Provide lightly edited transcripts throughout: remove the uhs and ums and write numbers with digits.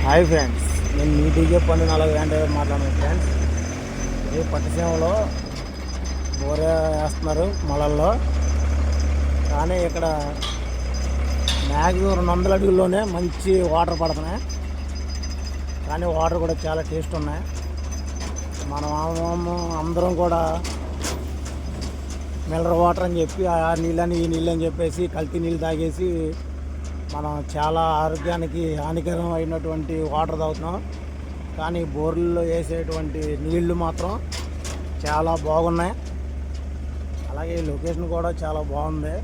Hi friends, నేను మీ DJ పండు 4 మాట్లాడాను ఫ్రెండ్స్. ఇది పట్టిసీమలో బోరే వేస్తున్నారు మొలల్లో. కానీ ఇక్కడ మ్యాక్సిమం 200 అడుగుల్లోనే మంచి వాటర్ పడుతున్నాయి. కానీ వాటర్ కూడా చాలా టేస్ట్ ఉన్నాయి. మనం అందరం కూడా మినరల్ వాటర్ అని చెప్పి ఆ నీళ్ళని ఈ నీళ్ళు అని చెప్పేసి కల్తీ నీళ్ళు తాగేసి మనం చాలా ఆరోగ్యానికి హానికరం అయినటువంటి వాటర్ తాగుతున్నాం. కానీ బోర్లలో వేసేటువంటి నీళ్లు మాత్రం చాలా బాగున్నాయి. అలాగే లొకేషన్ కూడా చాలా బాగుంది.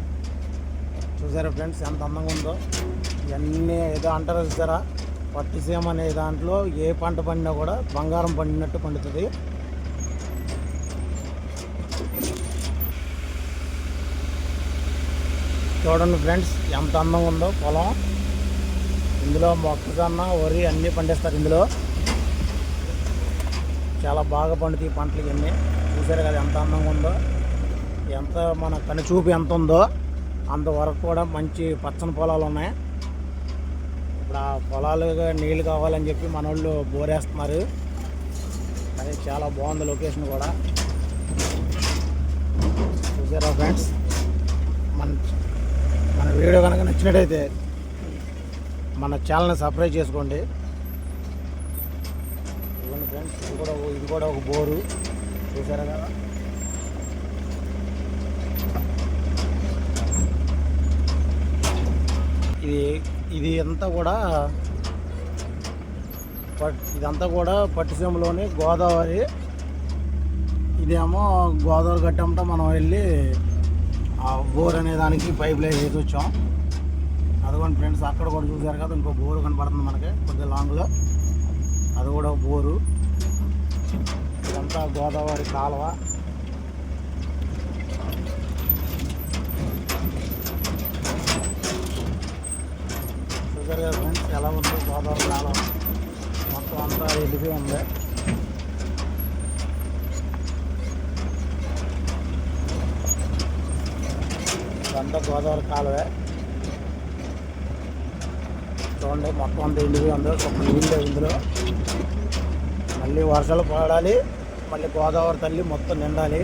చూసారా ఫ్రెండ్స్ ఎంత అందంగా ఉందో. ఇవన్నీ ఏదో అంటారు చూసారా, పట్టిసీమ అనే దాంట్లో ఏ పంట పండినా కూడా బంగారం పండినట్టు పండుతుంది. చూడండి ఫ్రెండ్స్ ఎంత అందంగా ఉందో పొలం. ఇందులో మొక్కజొన్న వరి అన్నీ పండిస్తారు. ఇందులో చాలా బాగా పండుతాయి పంటలు ఇవన్నీ. చూసారు కదా ఎంత అందంగా ఉందో. ఎంత మన కనుచూపు ఎంత ఉందో అంతవరకు కూడా మంచి పచ్చని పొలాలు ఉన్నాయి. ఇప్పుడు ఆ పొలాలుగా నీళ్ళు కావాలని చెప్పి మన వాళ్ళు బోరేస్తున్నారు. అది చాలా బాగుంది లొకేషన్ కూడా. చూసారా ఫ్రెండ్స్, మన వీడియో కనుక నచ్చినట్టయితే మన ఛానల్ని సబ్స్క్రైబ్ చేసుకోండి. ఇవ్వండి ఫ్రెండ్స్, ఇది కూడా ఒక బోరు. చూసారా కదా, ఇది అంతా కూడా ఇదంతా కూడా పట్టిసీమలోని గోదావరి. ఇదేమో గోదావరి గట్టంతా మనం వెళ్ళి ఆ బోర్ అనే దానికి పైప్ లైన్ వేసి వచ్చాం. అదిగోండి ఫ్రెండ్స్, అక్కడ కూడా చూసారు కదా ఇంకో బోరు కనపడుతుంది మనకి కొద్దిగా లాంగ్లో. అది కూడా ఒక బోరు. ఇదంతా గోదావరి కాలువ. చూసారు కదా ఫ్రెండ్స్ ఎలా ఉంది గోదావరి కాలువ. మొత్తం అంతా వెళ్ళిపోయి ఉంది. ఇదంతా గోదావరి కాలువే. చూడండి మొత్తం అంతా ఎండిపోయి ఉంది. ఒక నీళ్ళు ఇందులో మళ్ళీ వర్షాలు పడాలి, మళ్ళీ గోదావరి తల్లి మొత్తం నిండాలి.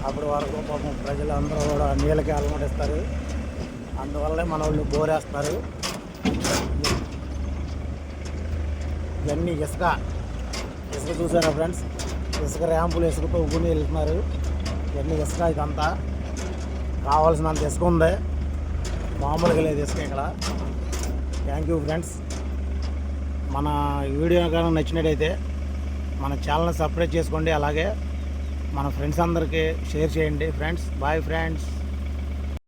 అప్పుడు వరకు పాపం ప్రజలందరూ కూడా నీళ్ళకి అలమటిస్తారు. అందువల్లనే మన వాళ్ళు బోరేస్తారు. ఇవన్నీ ఇసుక చూసారా ఫ్రెండ్స్, ఇసుక ర్యాంపులు ఇసుకతో ఉగ్గుని వెళ్తున్నారు. ఇవన్నీ ఇసుక. ఇదంతా కావాల్సినంత ఇసుక ఉంది, మామూలుగా లేదు ఇసుక ఇక్కడ. Thank you friends. మన వీడియో కనుక నచ్చినట్టయితే మన ఛానల్ని సబ్స్క్రైబ్ చేసుకోండి. అలాగే మన ఫ్రెండ్స్ అందరికీ షేర్ చేయండి ఫ్రెండ్స్. Bye friends.